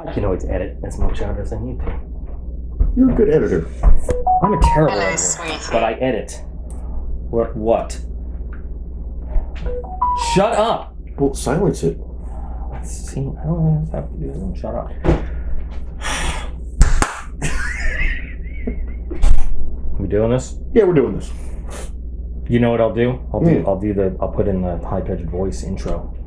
I can always edit as much out as I need to. You're a good editor. I'm a terrible editor, but I edit. What? Shut up! Well, silence it. Let's see. I don't have to do this. Shut up. We doing this? Yeah, we're doing this. You know what I'll do? I'll put in the high-pitched voice intro.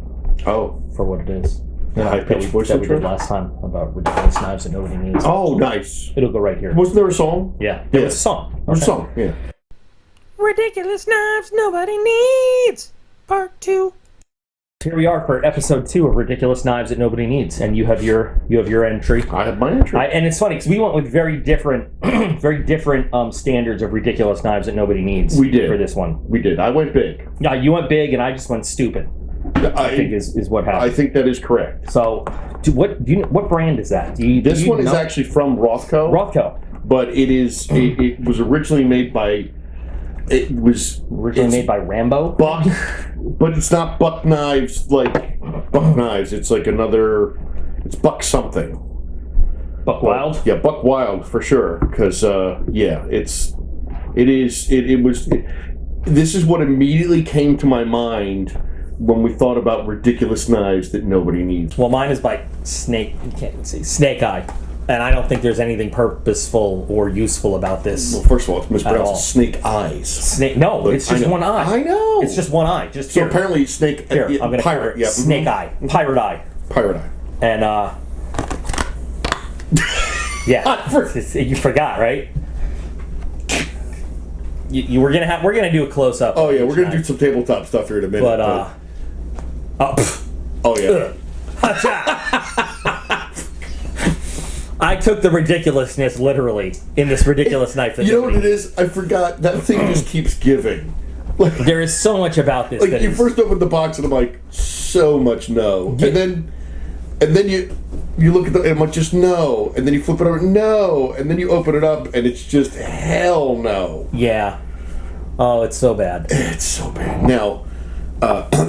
Oh. For what it is. You know, high-pitched voice that intro? we did last time about ridiculous knives that nobody needs. Oh, nice. It'll go right here. Wasn't there a song? Yeah. There was a song. There was a song, yeah. Ridiculous knives nobody needs. Part 2. Here we are for episode 2 of Ridiculous Knives That Nobody Needs, and you have your entry. I have my entry. And it's funny because we went with very different standards of ridiculous knives that nobody needs. We did for this one. We did. I went big. Yeah, you went big, and I just went stupid. I think is what happened. I think that is correct. So, what brand is that? This one is actually from Rothko. Rothko, but it was originally made by. It's made by Rambo. Buck, but it's not Buck Knives like Buck Knives. It's like another. It's Buck something. Buck Wild. Yeah, Buck Wild for sure. Because this is what immediately came to my mind when we thought about ridiculous knives that nobody needs. Well, mine is by Snake. You can't see Snake Eye. And I don't think there's anything purposeful or useful about this. Well, first of all, it's mispronounced Snake Eyes. No, but it's just one eye. I know. It's just one eye. Just so here. Apparently, Snake. Here, I'm gonna pirate. Yeah. Snake Eye. Pirate Eye. Pirate Eye. And yeah, you forgot, right? We're gonna do a close up. Oh yeah, we're gonna do some tabletop stuff here in a minute. Oh yeah. I took the ridiculousness literally in this ridiculous knife. You know what it is? I forgot. That thing just keeps giving. Like, there is so much about this. Like you first open the box and I'm like, so much no, yeah. and then you look at the and I'm like, just no, and then you flip it over, no, and then you open it up and it's just hell no. Yeah. Oh, it's so bad. It's so bad. Now,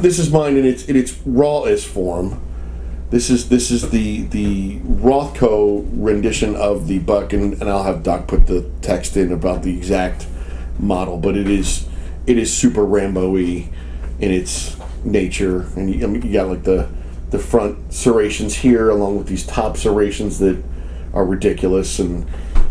this is mine in its rawest form. This is the Rothko rendition of the Buck, and I'll have Doc put the text in about the exact model, but it is super Rambo-y in its nature, and you got like the front serrations here, along with these top serrations that are ridiculous, and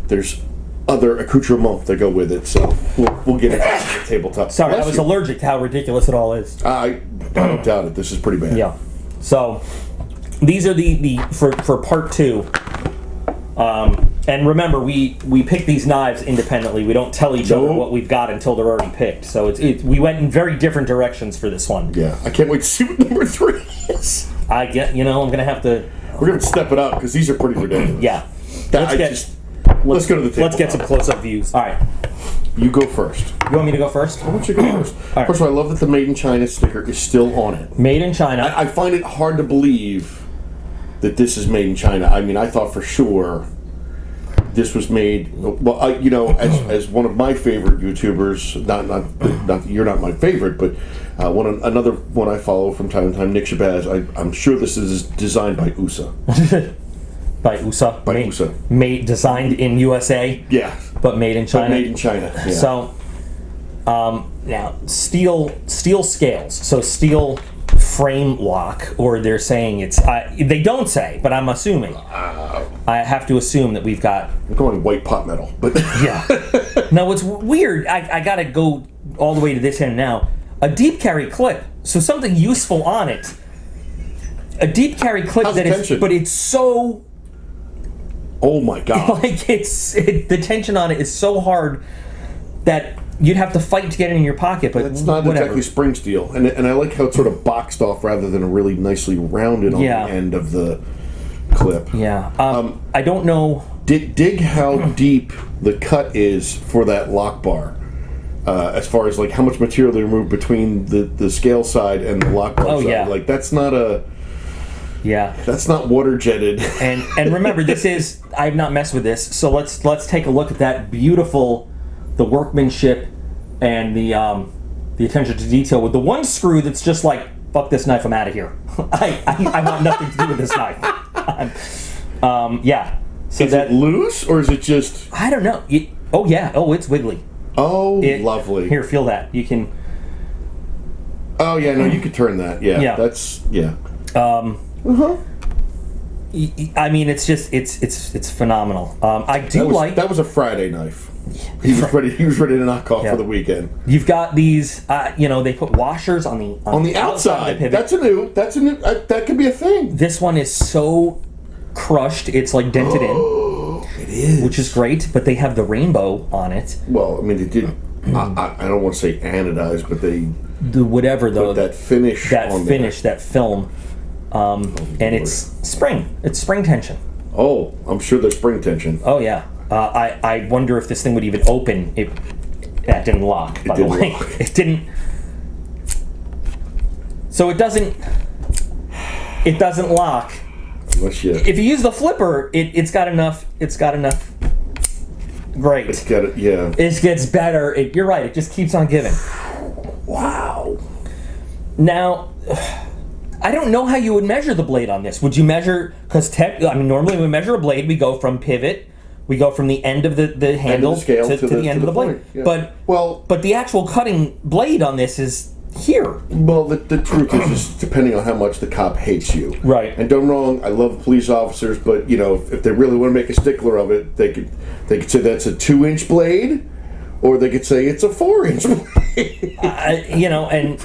there's other accoutrements that go with it. So we'll get into the tabletop. Sorry, I was allergic to how ridiculous it all is. I don't doubt it. This is pretty bad. Yeah. So. These are the for part 2, and remember we pick these knives independently. We don't tell each other what we've got until they're already picked. So we went in very different directions for this one. Yeah, I can't wait to see what number 3 is. I'm gonna have to. We're gonna step it up because these are pretty ridiculous. Yeah. Let's go to the table. Let's get some close-up views. All right. You go first. You want me to go first? I want you to go first. Right. First of all, I love that the Made in China sticker is still on it. Made in China. I find it hard to believe that this is made in China. I mean, I thought for sure this was made. Well, as one of my favorite YouTubers, not you're not my favorite, but another one I follow from time to time, Nick Shabazz. I'm sure this is designed by USA. By USA. By USA. Designed in USA. Yeah. But made in China. But made in China. Yeah. So, now steel scales. So steel frame lock, or they're saying it's. They don't say, but I'm assuming. I have to assume that we've got. I'm going white pot metal, but yeah. Now what's weird? I gotta go all the way to this end now. A deep carry clip. So something useful on it. A deep carry clip. How's the tension? But it's so. Oh my god! Like the tension on it is so hard that you'd have to fight to get it in your pocket. But it's not exactly spring steel, and I like how it's sort of boxed off rather than really nicely rounded on the end of the clip. Yeah. I don't know. Dig how deep the cut is for that lock bar, as far as like how much material they remove between the scale side and the lock bar side. Yeah. Like that's not a. Yeah, that's not water jetted. And remember, this is I've not messed with this, so let's take a look at that beautiful, the workmanship and the attention to detail with the one screw that's just like fuck this knife, I'm out of here. I want nothing to do with this knife. Yeah. So is it loose or is it just? I don't know. Oh yeah. Oh, it's wiggly. Oh, lovely. Here, feel that. You can. Oh yeah, no, you could turn that. Yeah, Yeah. That's yeah. I mean, it's just it's phenomenal. I do like that was a Friday knife. He was ready. He was ready to knock off for the weekend. You've got these. They put washers on the outside. Of the pivot. That's a new. That could be a thing. This one is so crushed, it's like dented in. It is, which is great. But they have the rainbow on it. Well, I mean, they did. I don't want to say anodized, but they put that finish, that film. And it's spring. It's spring tension. Oh, I'm sure there's spring tension. Oh yeah. I wonder if this thing would even open. That didn't lock. By the way, it didn't. So it doesn't. It doesn't lock. Unless you. If you use the flipper, it's got enough. It's got enough. Great. It's got it. Yeah. It gets better. You're right. It just keeps on giving. Wow. Now. I don't know how you would measure the blade on this. Would you measure? Because normally when we measure a blade, we go from pivot, we go from the end of the handle to the end of the blade. Yeah. But the actual cutting blade on this is here. Well, the truth is just depending on how much the cop hates you. Right. And don't wrong, I love police officers, but if they really want to make a stickler of it, they could say that's a 2-inch blade, or they could say it's a 4-inch blade. And.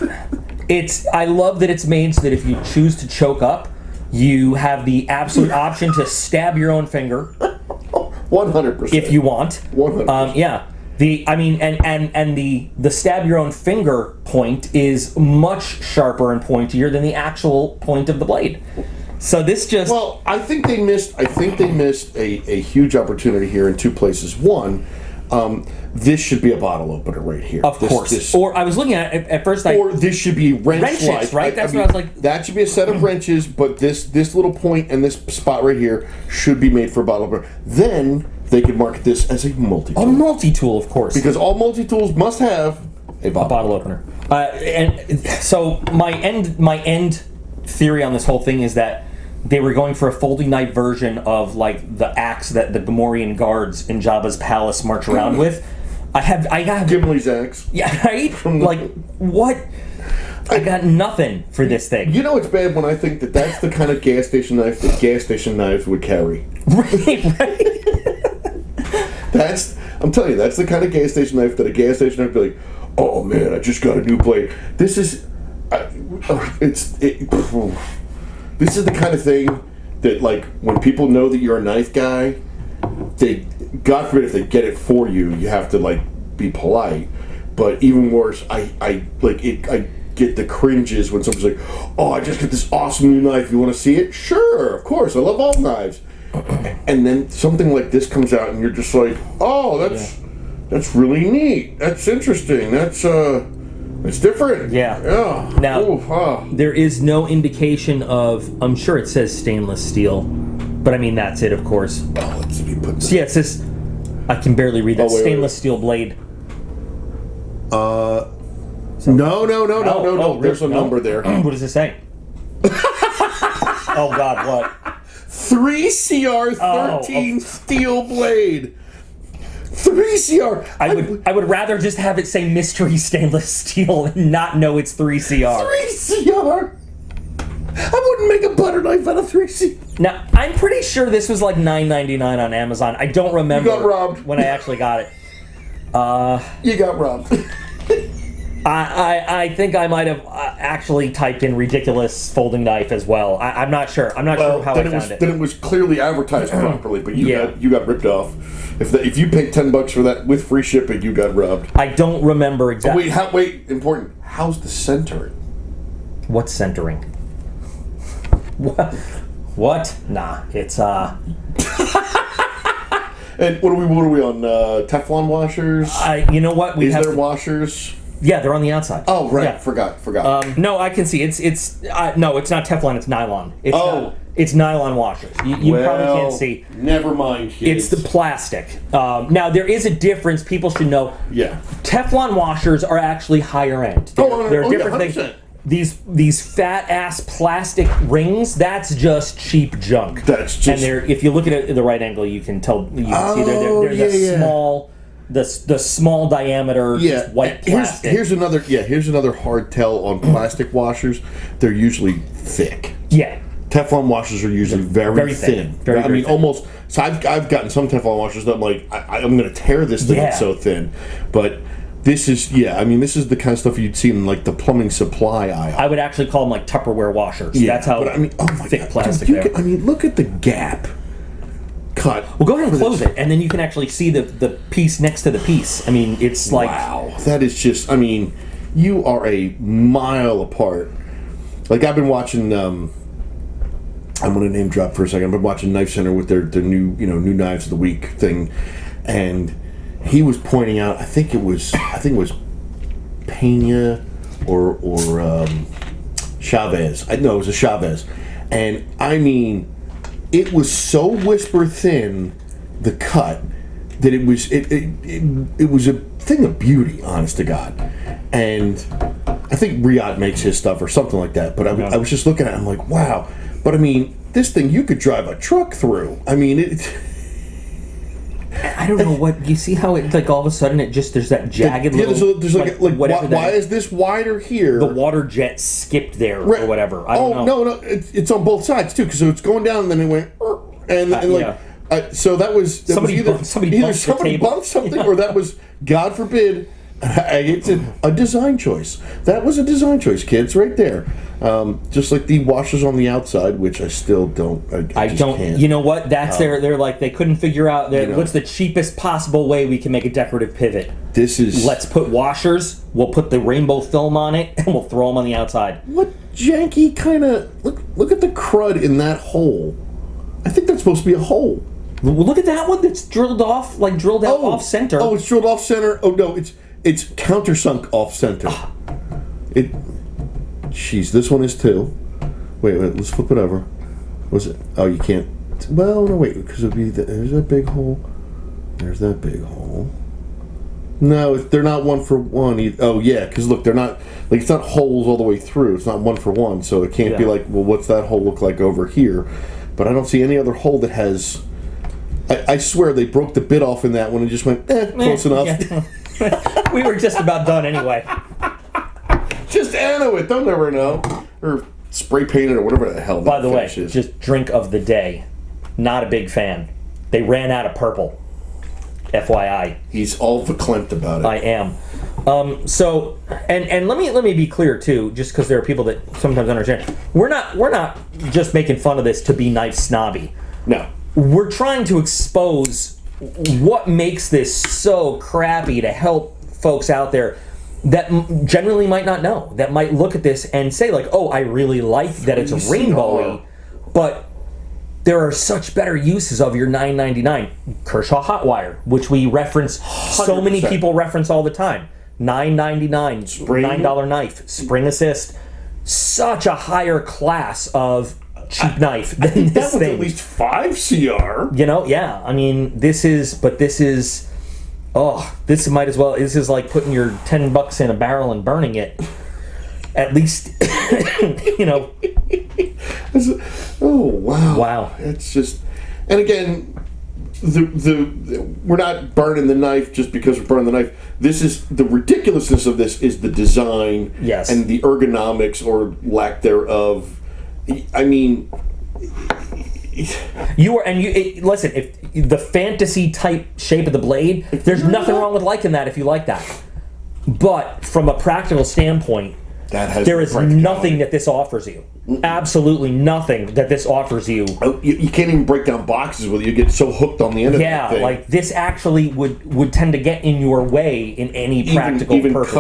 I love that it's made so that if you choose to choke up, you have the absolute option to stab your own finger. 100%. If you want. 100%. Yeah. The stab your own finger point is much sharper and pointier than the actual point of the blade. So this just. Well, I think they missed a huge opportunity here in two places. One. This should be a bottle opener right here. Of course. Or I was looking at it at first. Or this should be wrenches, right? That's what I was like. That should be a set of wrenches, but this little point and this spot right here should be made for a bottle opener. Then they could market this as a multi-tool. A multi-tool, of course. Because all multi-tools must have a bottle opener. And so my end theory on this whole thing is that they were going for a folding knife version of like the axe that the Gamorrean guards in Jabba's palace march around with. I got Gimli's axe. Yeah, right. Like what? I got nothing for this thing. It's bad when I think that's the kind of gas station knife that gas station knives would carry. Right. I'm telling you, that's the kind of gas station knife that a gas station knife would be like, oh man, I just got a new blade. This is this is the kind of thing that, like, when people know that you're a knife guy, they, God forbid if they get it for you, you have to, like, be polite. But even worse, I get the cringes when someone's like, oh, I just got this awesome new knife. You want to see it? Sure, of course. I love all knives. And then something like this comes out and you're just like, oh, that's really neat. That's interesting. It's different. Yeah. Yeah. Now, there is no indication of. I'm sure it says stainless steel, but I mean that's it, of course. Oh, let's see. So yeah, it says. I can barely read that. Stainless steel blade. No. Really? There's a number there. What does it say? Oh God, what? 3CR13 steel blade. 3CR. I would rather just have it say mystery stainless steel and not know it's 3CR. 3CR. I wouldn't make a butter knife out of 3CR. Now, I'm pretty sure this was like $9.99 on Amazon. I don't remember. You got robbed. When I actually got it. You got robbed. I think I might have actually typed in ridiculous folding knife as well. I'm not sure. I'm not sure how I found it. Then it was clearly advertised properly, but you got ripped off. If you paid $10 for that with free shipping, you got robbed. I don't remember exactly. Wait, important. How's the centering? What's centering? What? Nah, it's And what are we on? Teflon washers? You know what? Is there washers? Yeah, they're on the outside. Oh, right. Yeah. Forgot. No, I can see. No, it's not Teflon. It's nylon. It's nylon washers. You probably can't see. Never mind, kids. It's the plastic. Now, there is a difference. People should know. Yeah. Teflon washers are actually higher end. They're a different thing. these fat ass plastic rings, that's just cheap junk. That's just, and they're, if you look at it at the right angle, you can tell, you can see they're the small, the small diameter, just white plastic. Here's another hard tell on plastic washers. They're usually thick. Yeah. Teflon washers are usually very thin. Very thin. Almost. So I've gotten some Teflon washers that I'm like, I'm going to tear this thing. It's so thin. But this is, this is the kind of stuff you'd see in like the plumbing supply aisle. I would actually call them like Tupperware washers. That's how thick plastic they are. Look at the gap cut. Well, go ahead and close it, and then you can actually see the piece next to the piece. I mean, it's like... Wow. That is just, you are a mile apart. Like, I've been watching... I'm going to name drop for a second. I've been watching Knife Center with their new new knives of the week thing, and he was pointing out. I think it was Pena or Chavez. No, it was a Chavez, and it was so whisper thin, the cut, that it was a thing of beauty, honest to God. And I think Riyadh makes his stuff or something like that. But I was just looking at it, I'm like, wow. But this thing you could drive a truck through. I don't know what you see how it like all of a sudden it just there's that jagged little. There's why is this wider here? The water jet skipped there or whatever. I don't know. No, it's on both sides too because it's going down and then it went so that was somebody bumped something or that was, God forbid, it's a design choice. That was a design choice, kids, right there. Just like the washers on the outside, which I still don't. I just can't. You know what? That's they're like they couldn't figure out what's the cheapest possible way we can make a decorative pivot. Let's put washers. We'll put the rainbow film on it, and we'll throw them on the outside. What janky kind of look at the crud in that hole. I think that's supposed to be a hole. Well, look at that one that's drilled out off center. Oh, it's drilled off center. Oh no, it's countersunk off center. Jeez, this one is too. Wait, let's flip it over. Was it? Oh, you can't. Well, no, wait, because it'd be there's that big hole. There's that big hole. No, they're not one for one. Oh yeah, because look, they're not like it's not holes all the way through. It's not one for one, so it can't be like, well, what's that hole look like over here? But I don't see any other hole that has. I swear they broke the bit off in that one and just went close enough. Yeah. We were just about done anyway. Just anno it. They'll never know. Or spray paint it or whatever the hell. By the way, just drink of the day. Not a big fan. They ran out of purple. FYI. He's all verklempt about it. I am. So let me be clear too, just because there are people that sometimes understand. We're not just making fun of this to be knife snobby. No. We're trying to expose what makes this so crappy to help folks out there that generally might not know, that might look at this and say like, oh, I really like that it's rainbowy, but there are such better uses of your $9.99 Kershaw hot wire, which we reference. 100%. So many people reference all the time. $9.99 $9 knife, spring assist, such a higher class of cheap knife than this thing. At least 5 CR. This might as well. This is like putting your $10 in a barrel and burning it. At least, Oh wow! Wow! It's just, and again, we're not burning the knife just because we're burning the knife. This is the ridiculousness of this is the design, and the ergonomics or lack thereof. Listen, if the fantasy type shape of the blade, there's nothing wrong with liking that if you like that. But from a practical standpoint, there is nothing that this offers you. Absolutely nothing that this offers you. You can't even break down boxes with it. You get so hooked on the end of that thing. Like this actually would tend to get in your way in any practical purpose.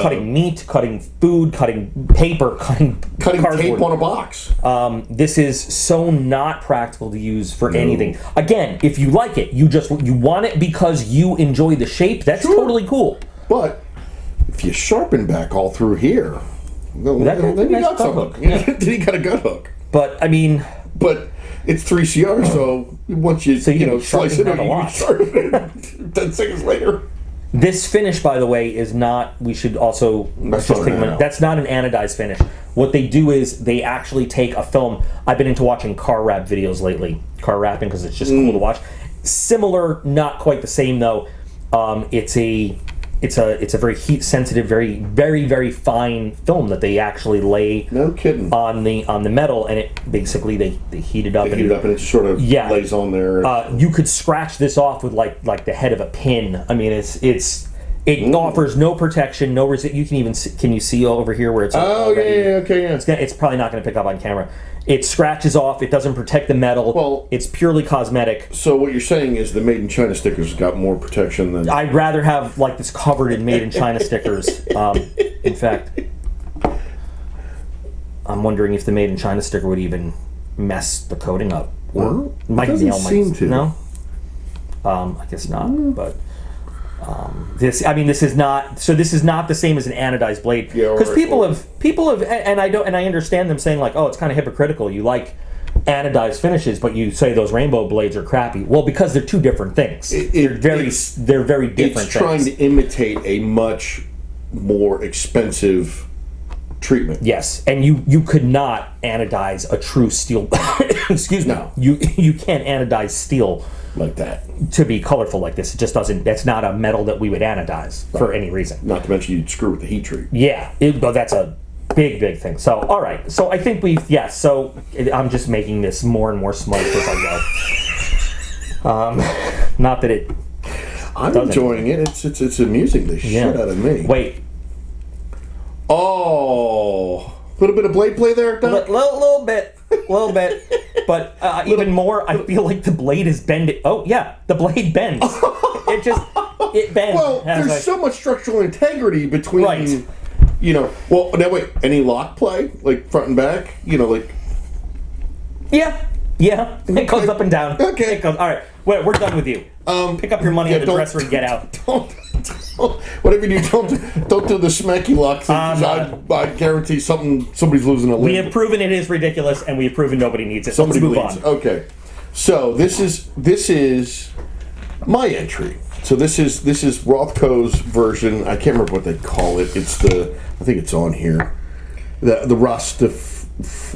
Cutting meat, cutting food, cutting paper, cutting cardboard. Tape on a box. This is so not practical to use for anything. Again, if you like it, you want it because you enjoy the shape, that's totally cool. But if you sharpen back all through here, then you got something. Then you got a gut hook. But but it's 3 CR, so once you slice it, you sharpen it 10 seconds later. This finish, by the way, is not. We should also That's just not take an a minute. anode. That's not an anodized finish. What they do is they actually take a film. I've been into watching car wrap videos lately. Car wrapping because it's just cool to watch. Similar, not quite the same though. It's a very heat sensitive, very very very fine film that they actually lay. No kidding. On the metal, and it basically they heat it up. Heat it up and it just sort of lays on there. You could scratch this off with like the head of a pin. I mean, it offers no protection, no resist. You can even can you see over here where it's It's probably not going to pick up on camera. It scratches off. It doesn't protect the metal. Well, it's purely cosmetic. So what you're saying is the Made in China stickers got more protection than. I'd rather have like this covered in Made in China stickers. In fact, I'm wondering if the Made in China sticker would even mess the coating up. Well, it doesn't seem to. No. I guess not, but. This is not the same as an anodized blade because people have and I understand them saying like, oh, it's kind of hypocritical. You like anodized finishes, but you say those rainbow blades are crappy. Well, because they're two different things. They're very different. It's trying to imitate a much more expensive treatment. Yes, and you could not anodize a true steel. Excuse me. No. You can't anodize steel like that to be colorful like this. It just doesn't. That's not a metal that we would anodize for any reason. Not to mention you'd screw with the heat treat. Yeah, but that's a big thing. So all right. So I think So I'm just making this more and more smart as I go. Not that it. I'm enjoying it. It's amusing the shit out of me. Wait. Oh, a little bit of blade play there, Doc? Little bit, but even more. I feel like the blade is bending. Oh yeah, the blade bends. it bends. Well, there's so much structural integrity between. You know. Well, now wait. Any lock play, like front and back? You know, like. Yeah. It goes up and down. Okay. It goes. All right. We're done with you. Pick up your money in the dresser and get out. Whatever you do, don't do the smacky lock thing. I guarantee somebody's losing a limb. We have proven it is ridiculous, and we have proven nobody needs it. Let's move on. Okay, so this is my entry. So this is Rothko's version. I can't remember what they call it. I think it's on here. The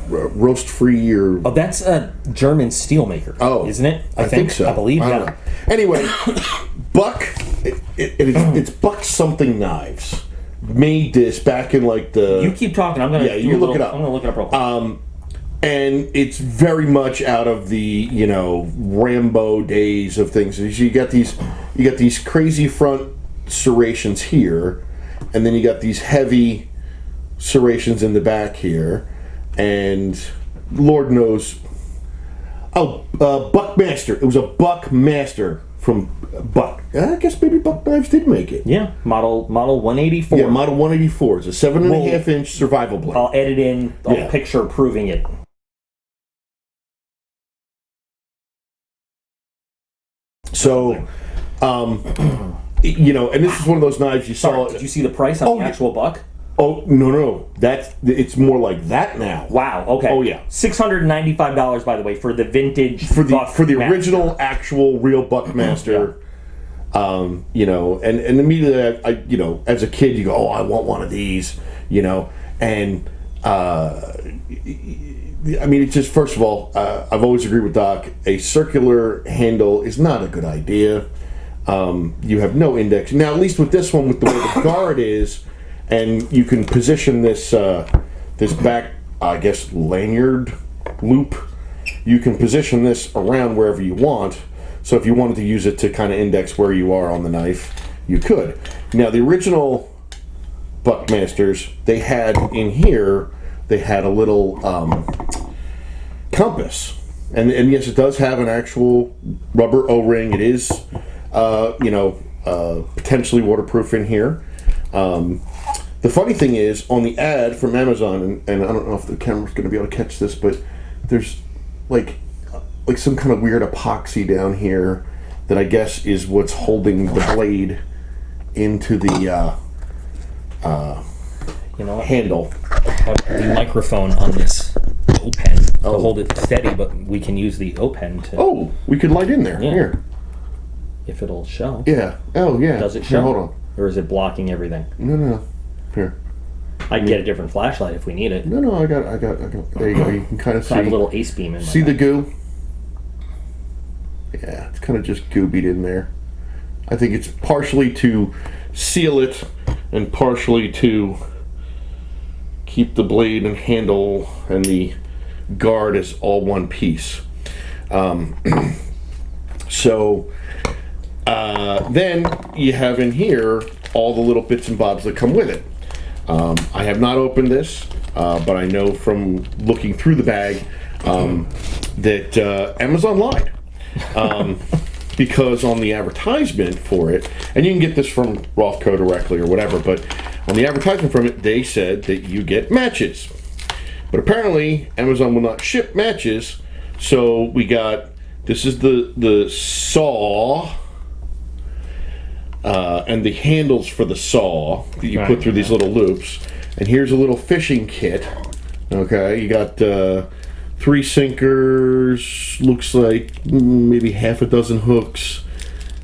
roast free or that's a German steelmaker. Oh, isn't it? I think so. I believe. I don't know. Anyway, Buck. It's Buck something knives. Made this back in like the. You keep talking. I'm gonna. Yeah, you look it up. I'm gonna look it up real quick. And it's very much out of the Rambo days of things. You got these crazy front serrations here, and then you got these heavy serrations in the back here, and Lord knows. Oh, Buckmaster. It was a Buckmaster from Buck. I guess maybe Buck Knives did make it. Yeah, model 184. Yeah, model 184. It's a 7.5 inch survival blade. I'll edit in a picture proving it. So, and this is one of those knives you saw. Did you see the price on the actual Buck? Oh no, it's more like that now. Wow. Okay. Oh yeah. $695, by the way, for the vintage for the Buckmaster. original, actual, real Buckmaster. And immediately, I as a kid, you go, oh, I want one of these, and it's just, first of all, I've always agreed with Doc. A circular handle is not a good idea. You have no index. Now, at least with this one, with the way the guard is, and you can position this this back, I guess, lanyard loop. You can position this around wherever you want. So if you wanted to use it to kind of index where you are on the knife, you could. Now, the original Buckmasters, they had in here, they had a little compass. And yes, it does have an actual rubber O-ring. It is, potentially waterproof in here. The funny thing is, on the ad from Amazon, and I don't know if the camera's going to be able to catch this, but there's like some kind of weird epoxy down here that I guess is what's holding the blade into the handle. I have the microphone on this O pen to hold it steady, but we can use the O pen to. Oh, we could light in there. Yeah. Here. if it'll show. Yeah. Oh, yeah. Does it Here, show? hold on. Or is it blocking everything? No. Here. I can get a different flashlight if we need it. No, I got. There you go. You can kind of see. I have a little ace beam in my See the bag. goo? Yeah, it's kind of just goobied in there. I think it's partially to seal it and partially to keep the blade and handle and the guard as all one piece. So then you have in here all the little bits and bobs that come with it. I have not opened this, but I know from looking through the bag that Amazon lied. Because on the advertisement for it, and you can get this from Rothko directly or whatever, but on the advertisement from it, they said that you get matches. But apparently, Amazon will not ship matches, so we got, this is the saw, and the handles for the saw that you put through these little loops. And here's a little fishing kit. Okay, you got 3 sinkers, looks like maybe half a dozen hooks,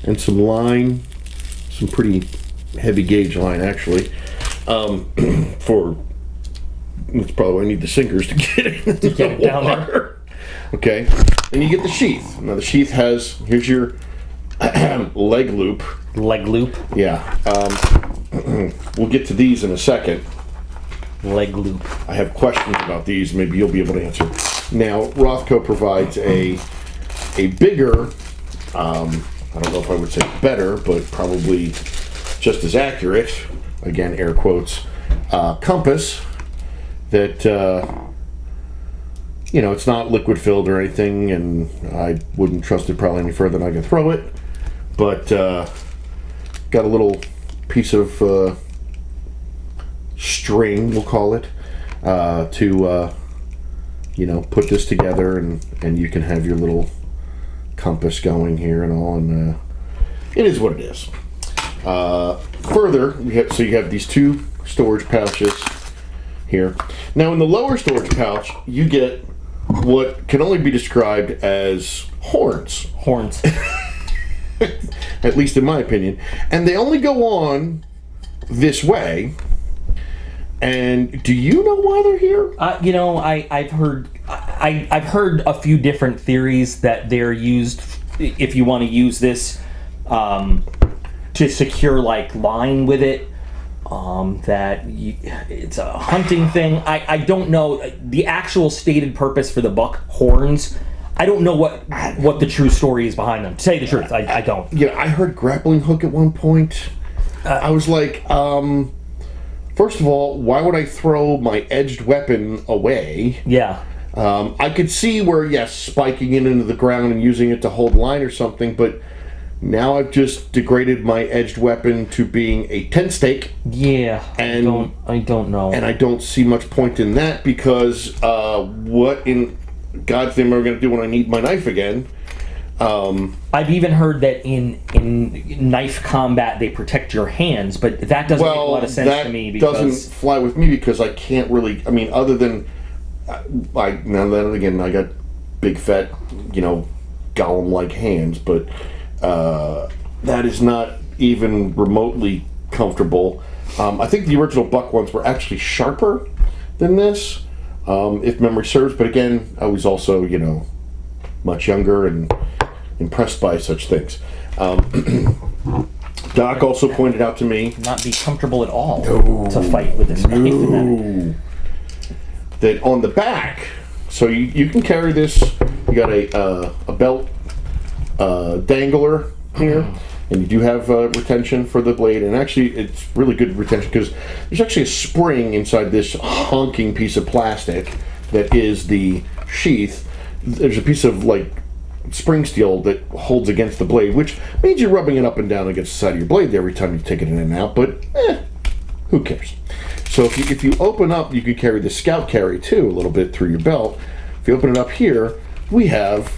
and some line, some pretty heavy gauge line actually. For that's probably why I need the sinkers to get it into the down water. Okay, then you get the sheath. Now the sheath has, here's your leg loop. Leg loop. Yeah, we'll get to these in a second. Leg loop. I have questions about these. Maybe you'll be able to answer. Now, Rothko provides a bigger, I don't know if I would say better, but probably just as accurate, again, air quotes, compass that, you know, it's not liquid filled or anything, and I wouldn't trust it probably any further than I can throw it, but got a little piece of string, we'll call it, to you know, put this together, and you can have your little compass going here and all, and it is what it is. Further, so you have these 2 storage pouches here. Now, in the lower storage pouch, you get what can only be described as horns. Horns. At least in my opinion. And they only go on this way. And do you know why they're here? You know, I've heard a few different theories that they're used if you want to use this to secure like line with it. It's a hunting thing. I don't know the actual stated purpose for the buck horns. I don't know what the true story is behind them. To tell you the truth, I don't. Yeah, I heard grappling hook at one point. I was like, first of all, why would I throw my edged weapon away? Yeah. I could see where, yes, spiking it into the ground and using it to hold line or something, but now I've just degraded my edged weapon to being a tent stake. Yeah. And I don't know. And I don't see much point in that because what in God's name am I going to do when I need my knife again? I've even heard that in knife combat they protect your hands, but that doesn't make a lot of sense to me because doesn't fly with me because I can't really. I mean, other than now then again, I got big fat, you know, golem-like hands, but that is not even remotely comfortable. I think the original buck ones were actually sharper than this, if memory serves. But again, I was also, you know, much younger and impressed by such things. Doc also pointed out to me not be comfortable at all to fight with this knife. That on the back, so you can carry this. You got a belt dangler here, and you do have retention for the blade, and actually it's really good retention because there's actually a spring inside this honking piece of plastic that is the sheath. There's a piece of like spring steel that holds against the blade, which means you're rubbing it up and down against the side of your blade every time you take it in and out, but who cares? So if you open up, you can carry the scout carry too a little bit through your belt. If you open it up here, we have,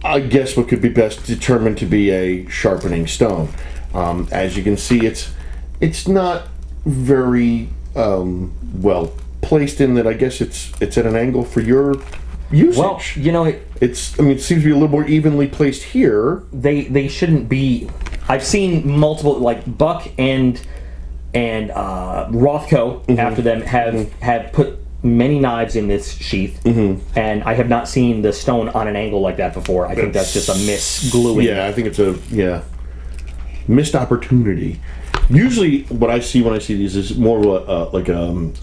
I guess, what could be best determined to be a sharpening stone. As you can see, it's not very well placed in that. I guess it's at an angle for your usage. Well, you know, it seems to be a little more evenly placed here. They shouldn't be. I've seen multiple, like Buck and Rothko after them have put many knives in this sheath, and I have not seen the stone on an angle like that before. I think that's just a misgluing. Yeah, I think it's a missed opportunity. Usually, what I see when I see these is more of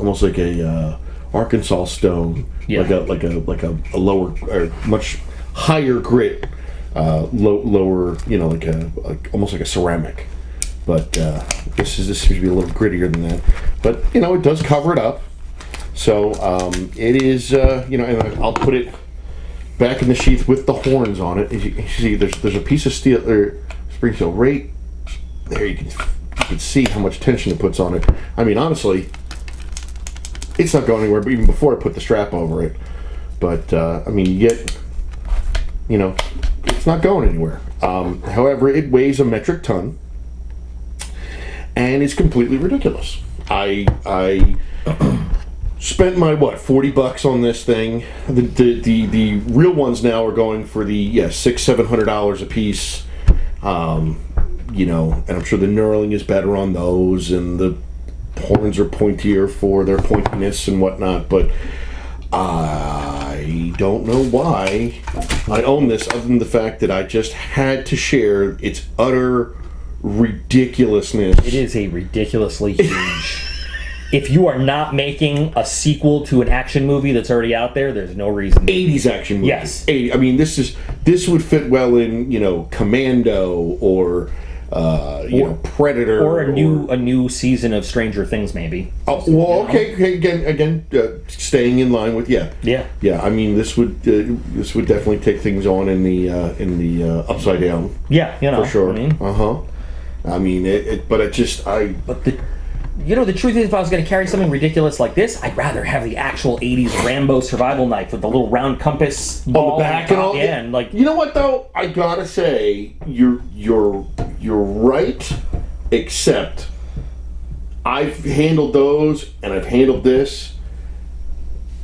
almost like a Arkansas stone, like a lower or much higher grit, lower, like almost like a ceramic. But this seems to be a little grittier than that. But it does cover it up. So it is, and I'll put it back in the sheath with the horns on it. As you can see, there's a piece of steel or spring steel right there. You can see how much tension it puts on it. I mean, honestly, it's not going anywhere. But even before I put the strap over it, but you get, it's not going anywhere. However, it weighs a metric ton, and it's completely ridiculous. I spent my $40 on this thing. The real ones now are going for the $600-700 a piece. And I'm sure the knurling is better on those, and the horns are pointier for their pointiness and whatnot. But I don't know why I own this, other than the fact that I just had to share its utter ridiculousness. It is a ridiculously huge. If you are not making a sequel to an action movie that's already out there, there's no reason. 80s action movie. Yes. 80. I mean, this would fit well in Commando or Predator or a new season of Stranger Things, maybe. Oh, well, okay. Again, staying in line with yeah. I mean, this would definitely take things on in the upside down. Yeah, for sure. I mean, the truth is, if I was going to carry something ridiculous like this, I'd rather have the actual 80s Rambo survival knife with the little round compass ball on the back and all. Yeah, and like, you know what though? I gotta say, you're right, except I've handled those and I've handled this.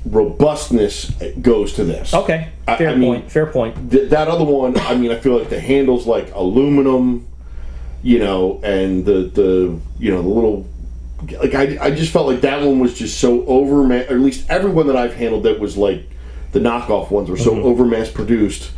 Robustness goes to this. Okay, fair point. That other one, I feel like the handle's like aluminum, and the little. Like I just felt like that one was just so or at least everyone that I've handled that was like the knockoff ones were so over mass produced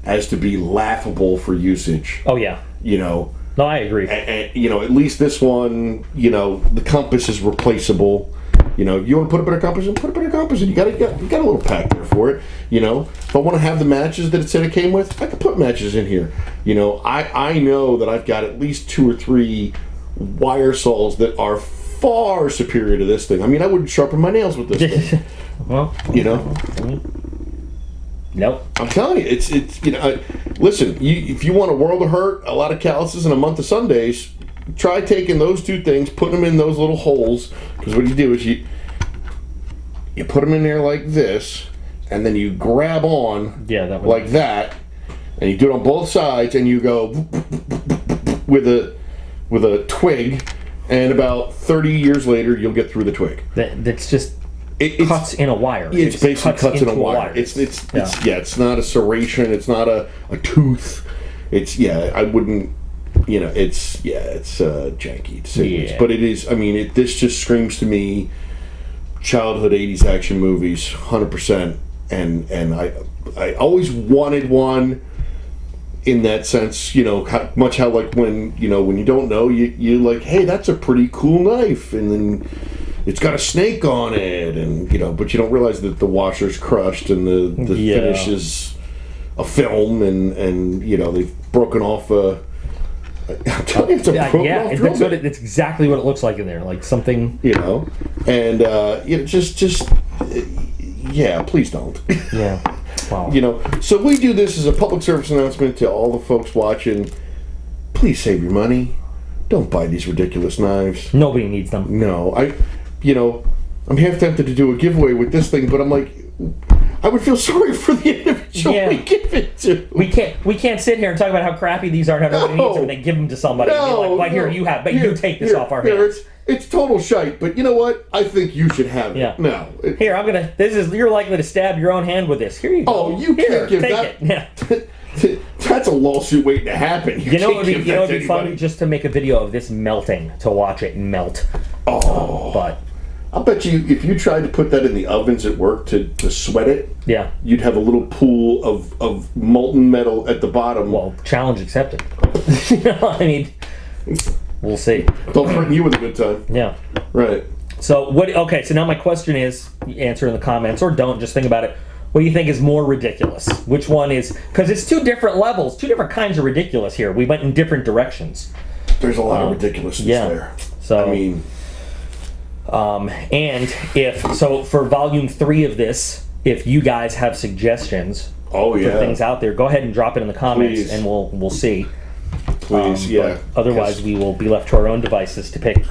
as to be laughable for usage. Oh yeah. No, I agree. And at least this one, the compass is replaceable. You want to put a better compass in, put a better compass in. You got a little pack there for it. If I want to have the matches that it said it came with, I could put matches in here. I know that I've got at least 2 or 3 wire saws that are far superior to this thing. I wouldn't sharpen my nails with this thing. Well, nope. I'm telling you, it's listen, if you want a world of hurt, a lot of calluses, and a month of Sundays, try taking those 2 things, putting them in those little holes, because what you do is you put them in there like this, and then you grab on like that, and you do it on both sides, and you go with a twig. And about 30 years later, you'll get through the twig. That's just cuts in a wire. It's basically cuts in a wire. It's not a serration. It's not a tooth. I wouldn't. It's janky to say the least. But it is. This just screams to me childhood 80s action movies, 100%. And I always wanted one. In that sense, much how like when you don't know, you like, hey, that's a pretty cool knife, and then it's got a snake on it, and but you don't realize that the washer's crushed and the finish is a film, and they've broken off a. I'm telling you, it's a broken off drill bit. That's exactly what it looks like in there, like something. And just please don't. Yeah. Wow. So we do this as a public service announcement to all the folks watching. Please save your money. Don't buy these ridiculous knives. Nobody needs them. No, I'm half tempted to do a giveaway with this thing, but I'm like, I would feel sorry for the individual Yeah. we give it to. We can't sit here and talk about how crappy these are and how nobody needs them and then give them to somebody and be like, well, here you have, but you take this off our hands. It's total shite, but you know what? I think you should have it. Yeah. No. Here, you're likely to stab your own hand with this. Here you go. Oh, you here, can't give take that. it. Yeah. That's a lawsuit waiting to happen. You know, can't it'd give that to be funny anybody. just to make a video of this melting, to watch it melt. Oh. But I'll bet you if you tried to put that in the ovens at work to sweat it, yeah, you'd have a little pool of molten metal at the bottom. well, challenge accepted. I mean, we'll see. Don't threaten you with a good time. Yeah. Right. So what? Okay. So now my question is, answer in the comments or don't. Just think about it. What do you think is more ridiculous? Which one is? Because it's two different levels, two different kinds of ridiculous here. We went in different directions. There's a lot of ridiculousness there. So I mean, and for volume 3 of this, if you guys have suggestions oh yeah, for things out there, go ahead and drop it in the comments, Please. and we'll see. please, yeah. But otherwise, we will be left to our own devices to pick.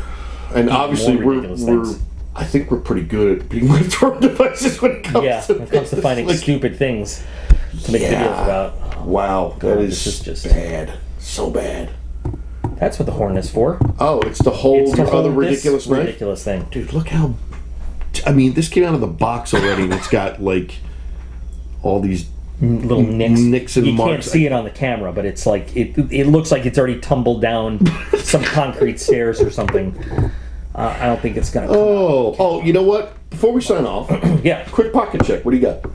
And obviously, more ridiculous things. I think we're pretty good at being left to our devices when it comes Yeah, to when it comes to this. finding Like, stupid things to make Yeah. videos about. Wow, that God, is, this is just- bad. So bad. That's what the horn is for. Oh, it's to hold It's to your other hold this ridiculous knife? ridiculous thing. Dude, look how... I mean, this came out of the box already, and it's got, like, all these... Little nicks. Nicks and you marks. can't see it on the camera, but it's like it looks like it's already tumbled down some concrete stairs or something. I don't think it's gonna. Oh, you know what? Before we sign off, Yeah, quick pocket check. What do you got?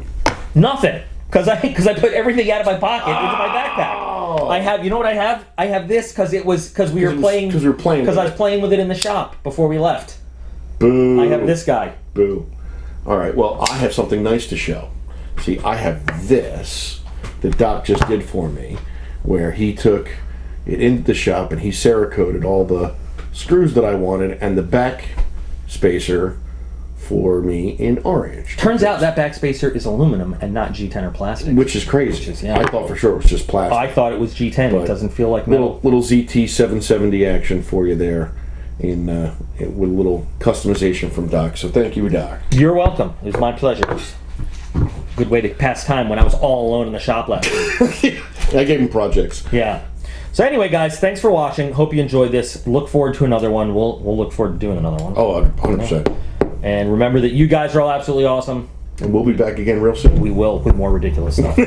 nothing. Because I put everything out of my pocket into my backpack. Oh. I have. You know what I have? I have this because we were playing. Because we were playing. Because I was playing with it in the shop before we left. Boo. I have this guy. Boo. All right. Well, I have something nice to show. See, I have this that Doc just did for me, where he took it into the shop and he Cerakoted all the screws that I wanted and the back spacer for me in orange. Turns out that backspacer is aluminum and not G10 or plastic. Which is crazy. yeah. I thought for sure it was just plastic. I thought it was G10. It doesn't feel like metal. Little ZT 770 action for you there, with a little customization from Doc. So thank you, Doc. You're welcome. It was my pleasure. It was a good way to pass time when I was all alone in the shop last week. I gave him projects. Yeah. So anyway, guys, thanks for watching. Hope you enjoyed this. Look forward to another one. We'll look forward to doing another one. Oh, 100%. And remember that you guys are all absolutely awesome. And we'll be back again real soon. We will with more ridiculous stuff.